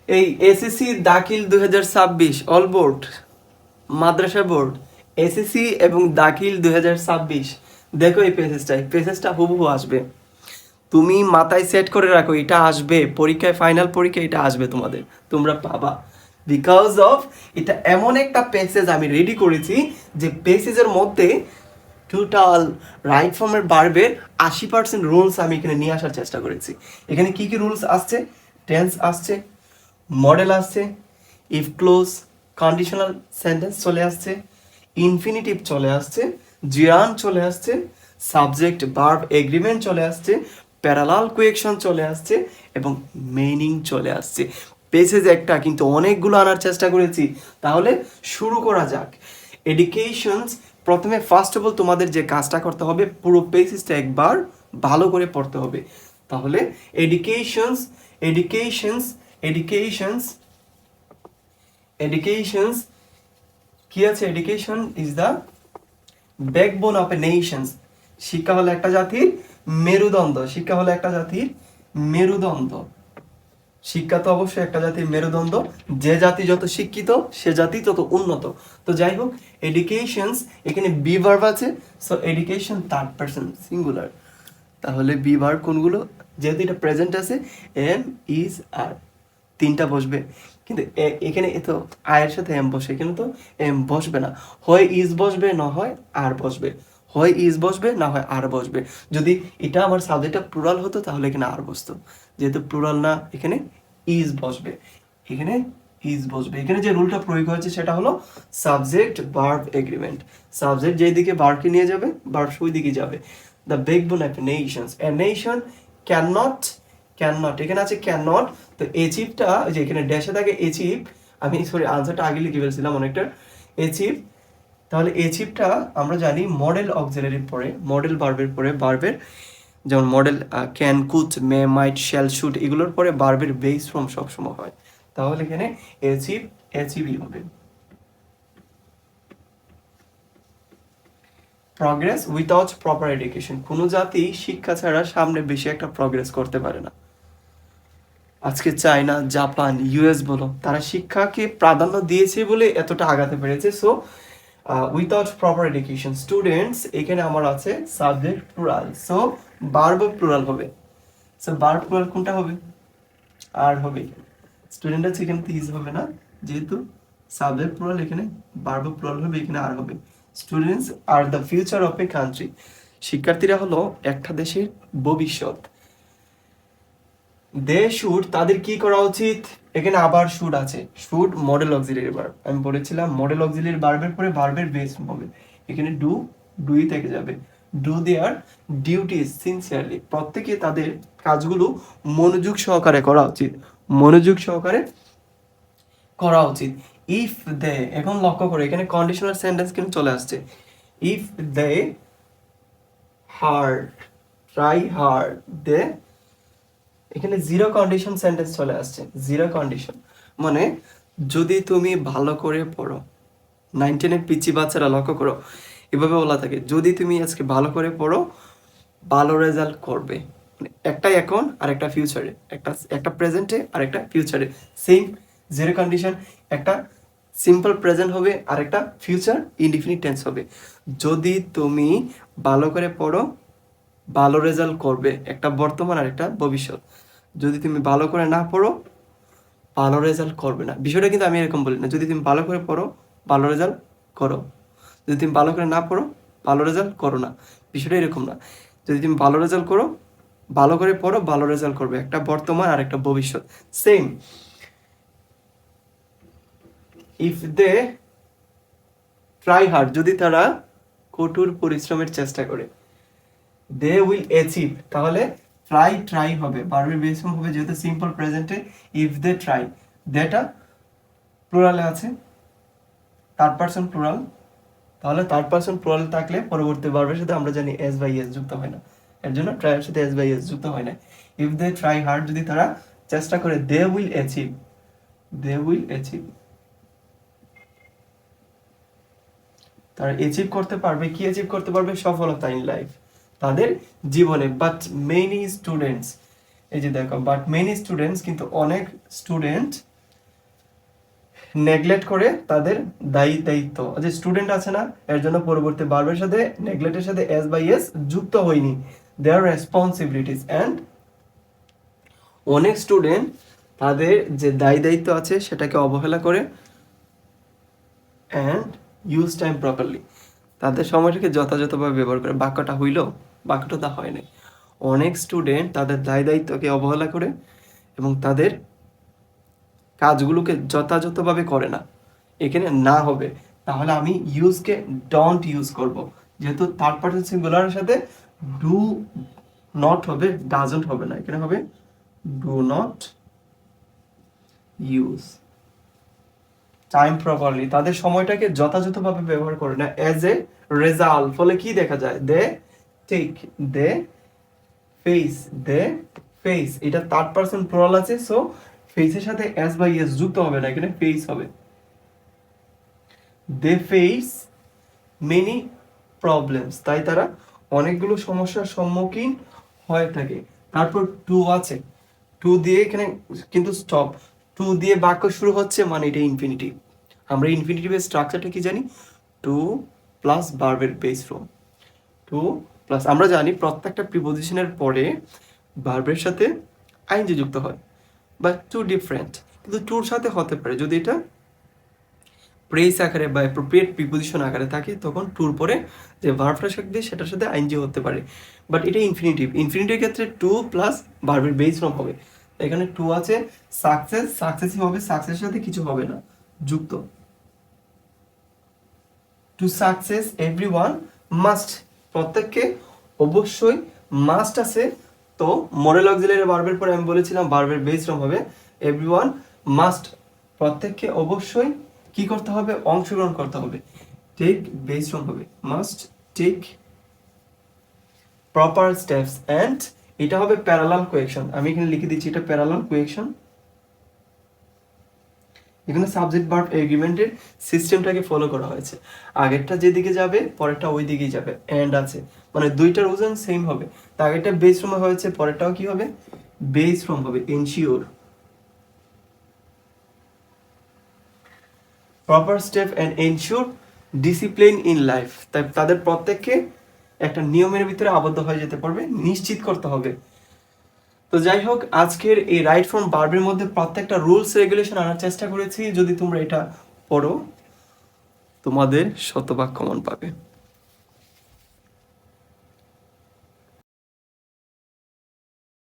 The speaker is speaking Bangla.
এই এসএসসি দাখিল 2026 অল বোর্ড মাদ্রাসা বোর্ড এসএসসি এবং দাখিল 2026। দেখো এই পেজেসটা হুবহু আসবে। তুমি মাথায় সেট করে রাখো, এটা আসবে পরীক্ষায়, ফাইনাল পরীক্ষায় এটা আসবে তোমাদের, তোমরা পাবা। বিকজ অফ এটা এমন একটা প্যাসেজ আমি রেডি করেছি যে প্যাসেজের মধ্যে টোটাল রাইট ফর্মের বার্বের 80% রুলস আমি এখানে নিয়ে আসার চেষ্টা করেছি। এখানে কি কি রুলস আসছে? টেন্স আসছে, মডেল আসছে, ইফ ক্লোজ, কন্ডিশনাল সেন্টেন্স চলে আসছে, ইনফিনিটিভ চলে আসছে, জিরান চলে আসছে, সাবজেক্ট ভার্ব এগ্রিমেন্ট চলে আসছে, প্যারালাল কোয়েকশন চলে আসছে এবং মিনিং চলে আসছে। পেসেজ একটা কিন্তু অনেকগুলো আনার চেষ্টা করেছি। তাহলে শুরু করা যাক। এডুকেশনস প্রথমে ফার্স্ট অফ অল তোমাদের যে কাজটা করতে হবে, পুরো পেসেজটা একবার ভালো করে পড়তে হবে। তাহলে এডুকেশনস এডুকেশনস এডুকেশনস এডুকেশনস কি আছে? Education is the backbone of A Nations. শিক্ষা হলো একটা জাতির মেরুদণ্ড। শিক্ষা হলো একটা জাতির মেরুদণ্ড। শিক্ষা তো অবশ্যই একটা জাতির মেরুদণ্ড। যে জাতি যত শিক্ষিত সে জাতি তত উন্নত। তো যাই হোক, এডুকেশনস এখানে বি ভার্ব আছে, so education third person singular. তাহলে বি ভার্ব কোনগুলো? যেহেতু এটা প্রেজেন্ট আছে, এম, ইজ, আর, তিনটা বসবে। কিন্তু এখানে এ তো আয়ের সাথে এম বসে, এখানে তো এম বসবে না। হয় ইজ বসবে, না হয় আর বসবে। হয় ইজ বসবে, না হয় আর বসবে। যদি এটা আমার সাবজেক্টটা প্লুরাল হতো তাহলে এখানে আর বসতো। যেহেতু প্লুরাল না, এখানে ইজ বসবে, এখানে ইজ বসবে। এখানে যে রুলটা প্রয়োগ হয়েছে সেটা হলো সাবজেক্ট ভার্ব এগ্রিমেন্ট। সাবজেক্ট যেদিকে ভার্বকে নিয়ে যাবে, ভার্ব ওই দিকে যাবে। The backbone of nations, a nation cannot, এখানে আছে ক্যাননট। তো এচিভটা যে এখানে ড্যাশে থাকে এচিভ, আমি সরি আনসারটা আগে লিখে ফেলছিলাম অনেকটা। এচিভ, তাহলে এচিভটা আমরা জানি মডেল অক্সিলারির পরে, মডেল ভার্বের পরে, ভার্বের যেমন modal can, could, may, might, shall, should, এগুলোর পরে ভার্বের বেস ফর্ম সবসময় হয়। তাহলে এখানে অ্যাচিভ, অ্যাচিভই হবে। প্রগ্রেস উইথাউট প্রপার এডুকেশন, কোনো জাতি শিক্ষা ছাড়া সামনে বেশি একটা প্রগ্রেস করতে পারে না। আজকে চায়না, জাপান, ইউএস বলো, তারা শিক্ষাকে প্রাধান্য দিয়েছে বলে এতটা আগাতে পেরেছে। So without proper education students, এখানে আমার আছে subject plural, so verb plural হবে। সো ভার্ব প্লুরাল কোনটা হবে? আর হবে। স্টুডেন্ট আছে, এখানে তো ইজ হবে না, যেহেতু সাবজেক্ট প্লুরাল, এখানে ভার্ব প্লুরাল হবে, এখানে আর হবে। Students are the future of a country, শিক্ষার্থীরা হলো একটা দেশের ভবিষ্যৎ। দে শুড, তাদের কি করা উচিত? এখানে আবার শুড আছে। শুড মডেল অক্সিলারি ভার্ব, আমি বলেছিলাম মডেল অক্সিলারি ভার্বের পরে ভার্বের বেস হবে। এখানে ডু, ডুই থেকে যাবে। ডু দেয়ার ডিউটিস সিনসিয়ারলি, প্রত্যেকে তাদের কাজগুলো মনোযোগ সহকারে করা উচিত, মনোযোগ সহকারে করা উচিত। ইফ দে, এখন লক্ষ্য করে এখানে কন্ডিশনাল সেন্টেন্স কিন্তু চলে আসছে। If they hard, try hard, they, এখানে জিরো কন্ডিশন সেন্টেন্স চলে আসছে। জিরো কন্ডিশন মানে যদি তুমি ভালো করে পড়ো, 19-এর পিচ্চি বাচ্চারা লক্ষ্য করো, এভাবে বলা থাকে, যদি তুমি আজকে ভালো করে পড়ো ভালো রেজাল্ট করবে। মানে একটা এখন আর একটা ফিউচারে, একটা প্রেজেন্টে আর একটা ফিউচারে, সেম জিরো কন্ডিশন। একটা সিম্পল প্রেজেন্ট হবে আর একটা ফিউচার ইনডিফিনিট টেন্স হবে। যদি তুমি ভালো করে পড়ো ভালো রেজাল্ট করবে, একটা বর্তমান আর একটা ভবিষ্যৎ। যদি তুমি ভালো করে না পড়ো ভালো রেজাল্ট করবে না। বিষয়টা কিন্তু আমি এরকম বলি না, যদি তুমি ভালো করে পড়ো ভালো রেজাল্ট করো, যদি তুমি ভালো করে না পড়ো ভালো রেজাল্ট করো না। বিষয়টা এরকম না, যদি তুমি ভালো রেজাল্ট করো, ভালো করে পড়ো ভালো রেজাল্ট করবে, একটা বর্তমান আর একটা ভবিষ্যৎ, same. If they try hard, যদি তারা কঠোর পরিশ্রমের চেষ্টা করে। দে উইল অ্যাচিভ, তাহলে ট্রাই হবে, ভার্বের বেস ফর্ম হবে, যেহেতু সিম্পল প্রেজেন্টে ইফ দে ট্রাই, দেটা প্লুরালে আছে, থার্ড পারসন প্লুরাল। তাহলে থার্ড পারসন প্লুরাল থাকলে পরবর্তী ভার্বের সাথে আমরা জানি এস বাই এস যুক্ত হয় না, এর জন্য ট্রাইয়ের সাথে এস বাই এস যুক্ত হয় না। ইফ দে ট্রাই হার্ড, যদি তারা চেষ্টা করে, they will achieve, they will achieve, তারা অ্যাচিভ করতে পারবে। কি অ্যাচিভ করতে পারবে? সফলতা ইন লাইফ, তাদের জীবনে। বাট মেনি স্টুডেন্টস, এই যে দেখো বাট মেনি স্টুডেন্টস, কিন্তু অনেক স্টুডেন্ট নেগলেক্ট করে তাদের দায়িত্ব, যে স্টুডেন্ট আছে না, এর জন্য পরবর্তী ভার্বের সাথে নেগলেক্টের সাথে এস বাই এস যুক্ত হয়নি, দেয়ার রেসপন্সিবিলিটিস। অ্যান্ড অনেক স্টুডেন্ট তাদের যে দায়িত্ব আছে সেটাকে অবহেলা করে, অ্যান্ড ইউজ টাইম প্রপারলি, তাদের সময়টাকে যথাযথভাবে ব্যবহার করে। বাক্যটা হইল, বাক্যটা তা হয় নাই। অনেক স্টুডেন্ট তাদের দায়িত্বকে অবহেলা করে এবং তাদের কাজগুলোকে যথাযথভাবে করে না। এখানে না হবে, তাহলে আমি ইউজকে ডন্ট ইউজ করব, যেহেতু থার্ড পারসন সিঙ্গুলারের সাথে ডু নট হবে, ডাজন্ট হবে না, এখানে হবে do not use time properly, তাদের সময়টাকে যথাযথভাবে ব্যবহার করে না। এজ এ রেজাল্ট, ফলে কি দেখা যায়, দে টেক, দে ফেস, এটা থার্ড পারসন প্লুরাল আছে, সো ফেসের সাথে এস বাই এস যুক্ত হবে না, এখানে ফেস হবে। দে ফেস মেনি প্রবলেমস, তাই তারা অনেকগুলো সমস্যার সম্মুখীন হয়ে থাকে। তারপর টু আছে, টু দিয়ে এখানে কিন্তু স্টপ, টু দিয়ে বাক্য শুরু হচ্ছে মানে এটা ইনফিনিটিভ। আমরা ইনফিনিটিভের স্ট্রাকচারটা কি জানি, টু প্লাস ভার্বের বেস ফর্ম, টু প্লাস, আমরা জানি প্রত্যেকটা প্রিপোজিশনের পরে ভার্বের সাথে আইনজি যুক্ত হয়, বা টু ডিফারেন্ট, কিন্তু টুর সাথে হতে পারে যদি এটা প্রেস আকারে বা অ্যাপ্রোপ্রিয়েট প্রিপোজিশন আকারে থাকে, তখন টুর পরে যে ভার্বটা থাকবে সেটার সাথে আইনজি হতে পারে। বাট এটা ইনফিনিটিভের ক্ষেত্রে টু প্লাস ভার্বের বেস ফর্ম হবে। এখানে টু আছে, সাকসেসই হবে, সাকসেসের সাথে কিছু হবে না যুক্ত। টু সাকসেস এভরিওয়ান মাস্ট, প্রত্যেককে অবশ্যই মাস্ট আছে, তো মডেল অক্সিলারি ভার্বের পরে আমি বলেছিলাম ভার্বের বেস ফর্ম হবে এভরিওয়ান মাস্ট, প্রত্যেককে অবশ্যই কি করতে হবে, অংশগ্রহণ করতে হবে, টেক বেস ফর্ম হবে must take proper steps. And এটা হবে প্যারালাল কোয়েকশন, আমি এখানে লিখে দিচ্ছি এটা প্যারালাল কোয়েকশন। এখানে সাবজেক্ট ভার্ব এগ্রিমেন্টের সিস্টেমটাকে ফলো করা হয়েছে, আগেরটা যেদিকে যাবে পরেরটা ওই দিকেই যাবে, এন্ড আছে মানে দুইটার ওজন সেম হবে। তো আগেরটা বেস ফর্ম হয়েছে, পরেরটাও কি হবে, বেস ফর্ম হবে, ensure proper step and ensure discipline in life, তাই তাদের প্রত্যেককে একটা নিয়মের ভিতরে আবদ্ধ হয়ে যেতে পারবে, নিশ্চিত করতে হবে। তো যাই হোক, আজকের এই রাইট ফ্রম ভার্বের মধ্যে প্রত্যেকটা রুলস রেগুলেশন আনার চেষ্টা করেছি, যদি তোমরা এটা পড়ো তোমাদের শতভাগ কমন পাবে।